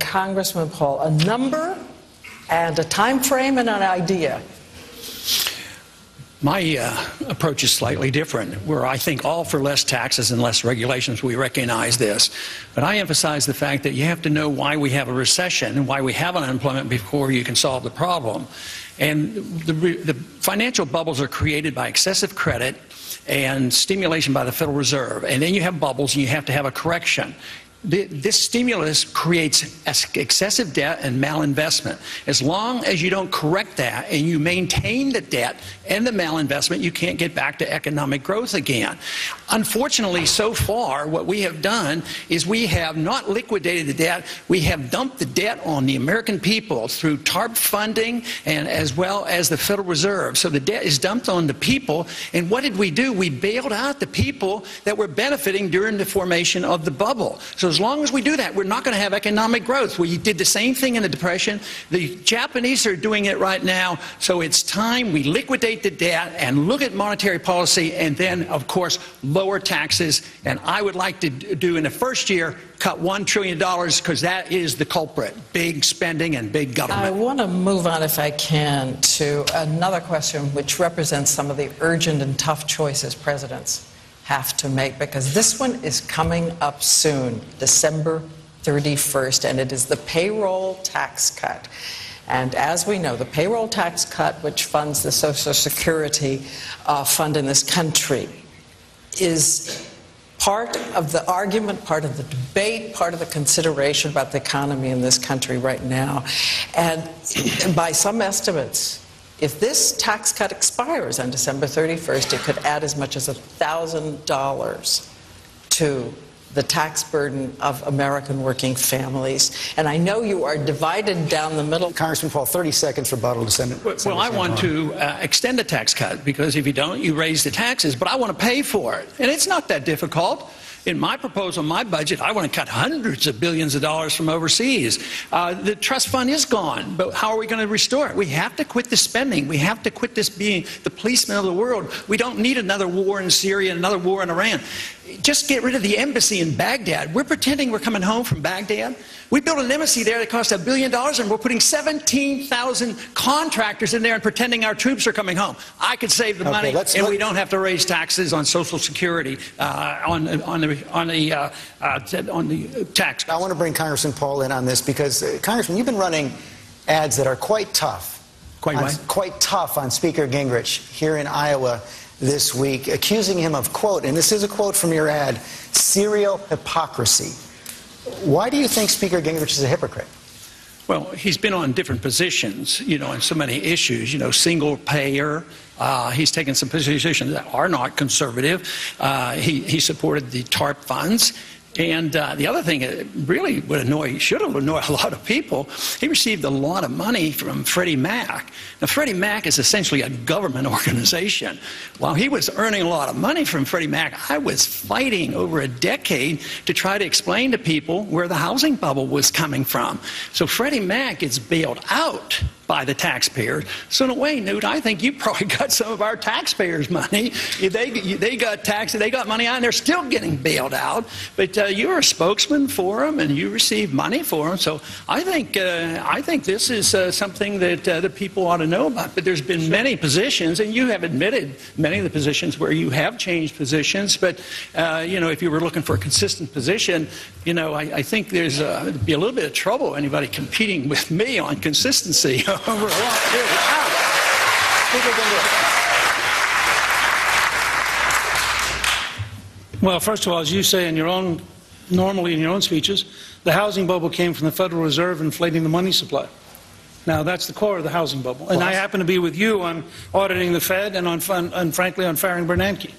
Congressman Paul, a number and a time frame and an idea. My approach is slightly different, where I think all for less taxes and less regulations. We recognize this. But I emphasize the fact that you have to know why we have a recession and why we have unemployment before you can solve the problem. And the financial bubbles are created by excessive credit and stimulation by the Federal Reserve. And then you have bubbles and you have to have a correction. This stimulus creates excessive debt and malinvestment. As long as you don't correct that and you maintain the debt and the malinvestment, you can't get back to economic growth again. Unfortunately, so far, what we have done is we have not liquidated the debt. We have dumped the debt on the American people through TARP funding and as well as the Federal Reserve. So the debt is dumped on the people. And what did we do? We bailed out the people that were benefiting during the formation of the bubble. So as long as we do that, we're not going to have economic growth. We did the same thing in the Depression. The Japanese are doing it right now. So it's time we liquidate the debt and look at monetary policy and then, of course, lower taxes. And I would like to do in the first year, cut $1 trillion because that is the culprit, big spending and big government. I want to move on, if I can, to another question which represents some of the urgent and tough choices presidents have to make, because this one is coming up soon, December 31st, and it is the payroll tax cut. And as we know, the payroll tax cut, which funds the Social Security fund in this country, is part of the argument, part of the debate, part of the consideration about the economy in this country right now. And by some estimates, if this tax cut expires on December 31st, it could add as much as $1,000 to the tax burden of American working families. And I know you are divided down the middle. Congressman Paul, 30 seconds rebuttal to Senator. Well, I want to extend the tax cut, because if you don't, you raise the taxes. But I want to pay for it. And it's not that difficult. In my proposal, my budget, I want to cut hundreds of billions of dollars from overseas. The trust fund is gone, but how are we going to restore it? We have to quit the spending. We have to quit this being the policeman of the world. We don't need another war in Syria, another war in Iran. Just get rid of the embassy in Baghdad. We're pretending we're coming home from Baghdad. We built an embassy there that cost $1 billion, and we're putting 17,000 contractors in there and pretending our troops are coming home. I could save the money, and we don't have to raise taxes on Social Security, on the tax. I want to bring Congressman Paul in on this because, Congressman, you've been running ads that are quite tough. Quite tough on Speaker Gingrich here in Iowa this week, accusing him of, quote, and this is a quote from your ad, serial hypocrisy. Why do you think Speaker Gingrich is a hypocrite? Well, he's been on different positions, on so many issues, single payer. He's taken some positions that are not conservative. He supported the TARP funds. And the other thing that really should have annoyed a lot of people, he received a lot of money from Freddie Mac. Now, Freddie Mac is essentially a government organization. While he was earning a lot of money from Freddie Mac, I was fighting over a decade to try to explain to people where the housing bubble was coming from. So Freddie Mac gets bailed out by the taxpayers. So in a way, Newt, I think you probably got some of our taxpayers' money. They got money out, and they're still getting bailed out. But you were a spokesman for them, and you received money for them. So I think this is something that the people ought to know about. But there's been many positions, and you have admitted many of the positions where you have changed positions. But if you were looking for a consistent position, I think there's be a little bit of trouble anybody competing with me on consistency over a long period of time. Well, first of all, as you say normally in your own speeches, the housing bubble came from the Federal Reserve inflating the money supply. Now, that's the core of the housing bubble. And I happen to be with you on auditing the Fed and frankly, on firing Bernanke.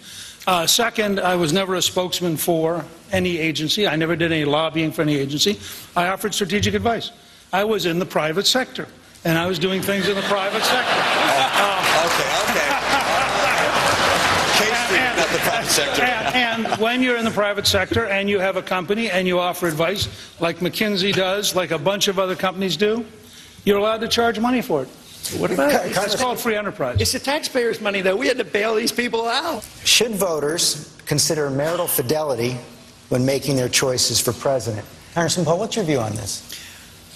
Second, I was never a spokesman for any agency. I never did any lobbying for any agency. I offered strategic advice. I was in the private sector, and I was doing things in the private sector. Not the private sector. And when you're in the private sector and you have a company and you offer advice, like McKinsey does, like a bunch of other companies do, you're allowed to charge money for it. What about it? It's called free enterprise. It's the taxpayers' money, though. We had to bail these people out. Should voters consider marital fidelity when making their choices for president? Congressman Paul, what's your view on this?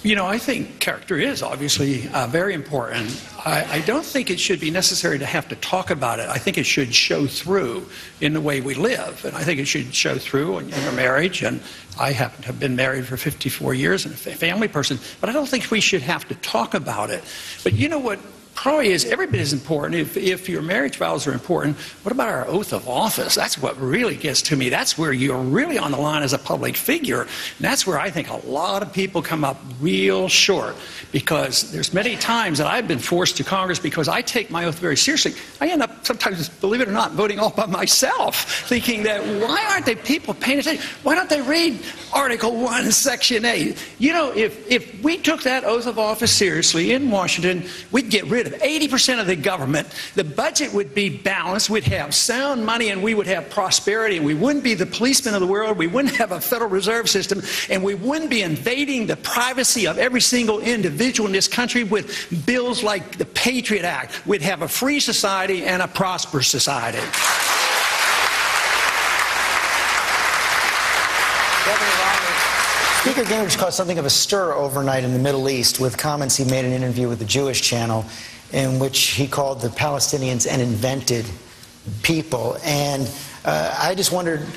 You know, I think character is obviously very important. I don't think it should be necessary to have to talk about it. I think it should show through in the way we live. And I think it should show through in your marriage. And I happen to have been married for 54 years and a family person. But I don't think we should have to talk about it. But you know what? Probably is every bit as important. If your marriage vows are important, what about our oath of office? That's what really gets to me. That's where you're really on the line as a public figure. And that's where I think a lot of people come up real short, because there's many times that I've been forced to Congress because I take my oath very seriously. I end up sometimes, believe it or not, voting all by myself, thinking that why aren't they people paying attention? Why don't they read Article 1, Section 8? You know, if we took that oath of office seriously in Washington, we'd get rid of 80% of the government. The budget would be balanced. We'd have sound money, and we would have prosperity, and we wouldn't be the policemen of the world. We wouldn't have a Federal Reserve System, and we wouldn't be invading the privacy of every single individual in this country with bills like the Patriot Act. We'd have a free society and a prosperous society. Speaker Gingrich caused something of a stir overnight in the Middle East with comments he made in an interview with the Jewish channel in which he called the Palestinians an invented people. And I just wondered,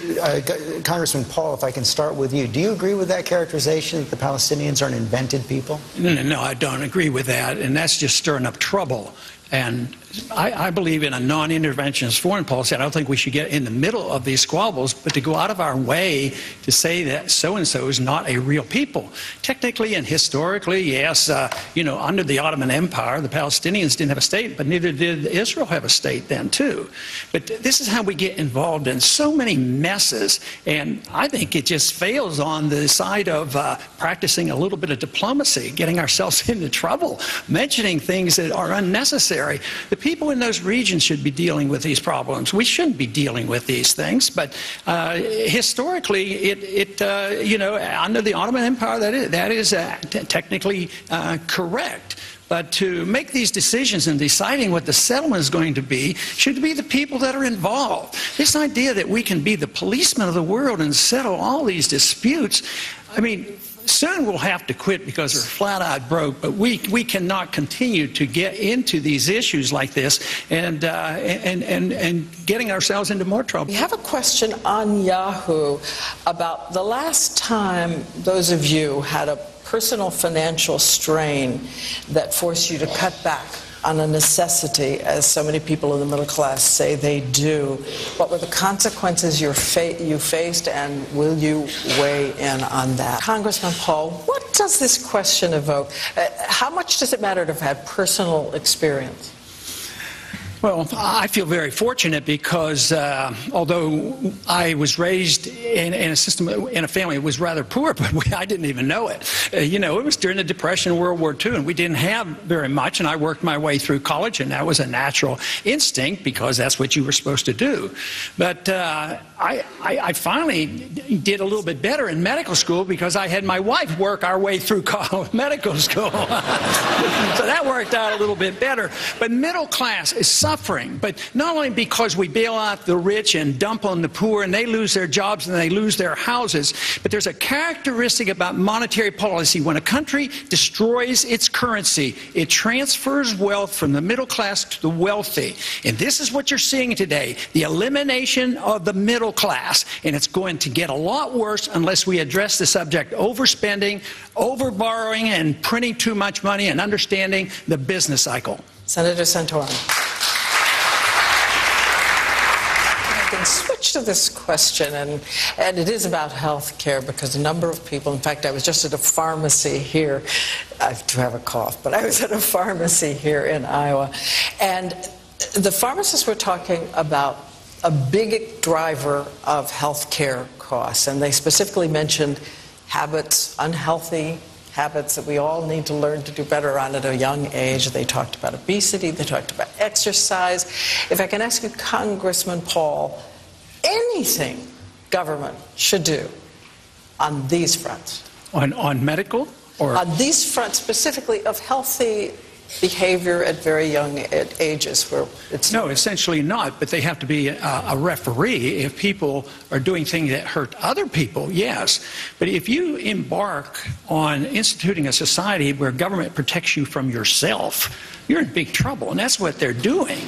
Congressman Paul, if I can start with you. Do you agree with that characterization that the Palestinians are an invented people? No, I don't agree with that. And that's just stirring up trouble. And I believe in a non-interventionist foreign policy. I don't think we should get in the middle of these squabbles, but to go out of our way to say that so-and-so is not a real people. Technically and historically, yes, you know, under the Ottoman Empire, the Palestinians didn't have a state, but neither did Israel have a state then, too. But this is how we get involved in so many messes, and I think it just fails on the side of practicing a little bit of diplomacy, getting ourselves into trouble, mentioning things that are unnecessary. The people in those regions should be dealing with these problems. We shouldn't be dealing with these things, but historically, you know, under the Ottoman Empire, that is technically correct. But to make these decisions and deciding what the settlement is going to be should be the people that are involved. This idea that we can be the policemen of the world and settle all these disputes, I mean, soon we'll have to quit because we're flat out broke, but we cannot continue to get into these issues like this and getting ourselves into more trouble. We have a question on Yahoo about the last time those of you had a personal financial strain that forced you to cut back on a necessity, as so many people in the middle class say they do. What were the consequences you faced, and will you weigh in on that? Congressman Paul, what does this question evoke? How much does it matter to have had personal experience? Well, I feel very fortunate because although I was raised in a system, in a family that was rather poor, but I didn't even know it. You know, it was during the Depression and World War II, and we didn't have very much, and I worked my way through college, and that was a natural instinct because that's what you were supposed to do. But I finally did a little bit better in medical school because I had my wife work our way through medical school. So that worked out a little bit better. But middle class is suffering, but not only because we bail out the rich and dump on the poor and they lose their jobs and they lose their houses, but there's a characteristic about monetary policy. When a country destroys its currency, it transfers wealth from the middle class to the wealthy. And this is what you're seeing today, the elimination of the middle class. And it's going to get a lot worse unless we address the subject overspending, overborrowing, and printing too much money and understanding the business cycle. Senator Santorum. I can switch to this question, and it is about health care because a number of people, in fact, I was just at a pharmacy here. I do have a cough, but I was at a pharmacy here in Iowa, and the pharmacists were talking about a big driver of health care costs, and they specifically mentioned habits, unhealthy habits that we all need to learn to do better on at a young age. They talked about obesity, they talked about exercise. If I can ask you, Congressman Paul, anything government should do on these fronts? On medical? Or on these fronts specifically of healthy behavior at very young ages where it's... No, essentially not, but they have to be a referee. If people are doing things that hurt other people, yes. But if you embark on instituting a society where government protects you from yourself, you're in big trouble, and that's what they're doing.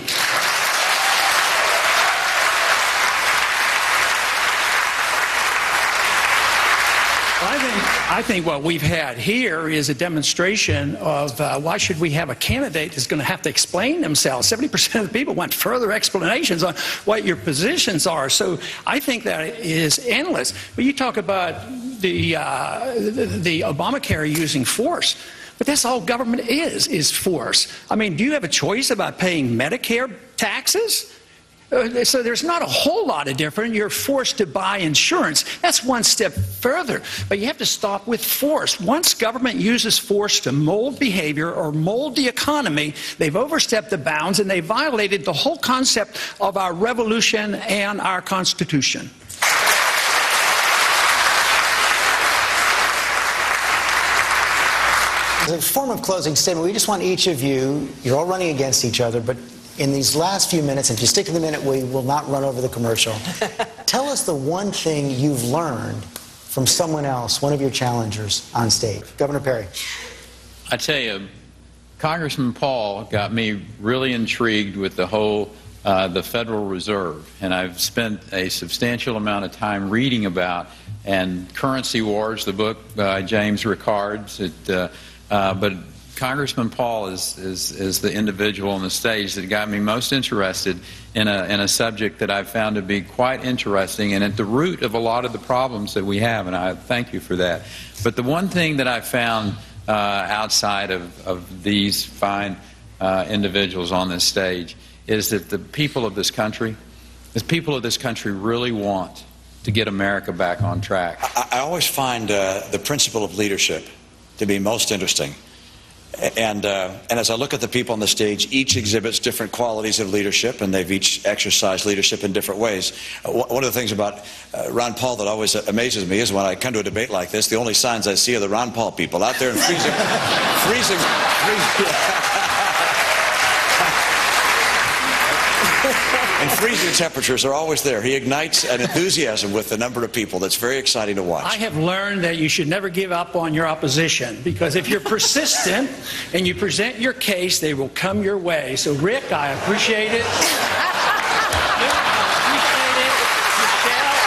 I think what we've had here is a demonstration of why should we have a candidate that's going to have to explain themselves. 70% of the people want further explanations on what your positions are. So I think that is endless. But you talk about the Obamacare using force. But that's all government is force. I mean, do you have a choice about paying Medicare taxes? So there's not a whole lot of difference. You're forced to buy insurance. That's one step further. But you have to stop with force. Once government uses force to mold behavior or mold the economy, they've overstepped the bounds and they violated the whole concept of our revolution and our Constitution. As a form of closing statement, we just want each of you, you're all running against each other, but in these last few minutes, if you stick to the minute, we will not run over the commercial. Tell us the one thing you've learned from someone else, one of your challengers on stage. Governor Perry. I tell you, Congressman Paul got me really intrigued with the whole the Federal Reserve, and I've spent a substantial amount of time reading about and Currency Wars, the book by James Rickards. But Congressman Paul is the individual on the stage that got me most interested in a subject that I've found to be quite interesting and at the root of a lot of the problems that we have, and I thank you for that. But the one thing that I found outside of these fine individuals on this stage is that the people of this country really want to get America back on track. I always find the principle of leadership to be most interesting. And as I look at the people on the stage, each exhibits different qualities of leadership, and they've each exercised leadership in different ways. One of the things about Ron Paul that always amazes me is when I come to a debate like this, the only signs I see are the Ron Paul people out there in freezing and freezing temperatures are always there. He ignites an enthusiasm with the number of people that's very exciting to watch. I have learned that you should never give up on your opposition, because if you're persistent and you present your case, they will come your way. So, Rick, I appreciate it.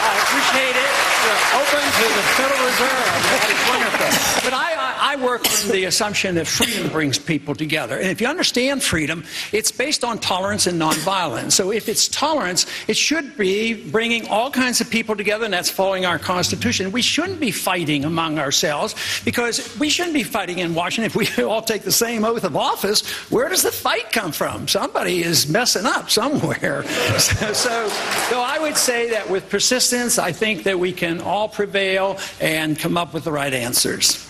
I appreciate it. You're open to the Federal Reserve. That is wonderful. But I work from the assumption that freedom brings people together. And if you understand freedom, it's based on tolerance and nonviolence. So if it's tolerance, it should be bringing all kinds of people together, and that's following our Constitution. We shouldn't be fighting among ourselves, because we shouldn't be fighting in Washington. If we all take the same oath of office, where does the fight come from? Somebody is messing up somewhere. So I would say that with persistence, I think that we can all prevail and come up with the right answers.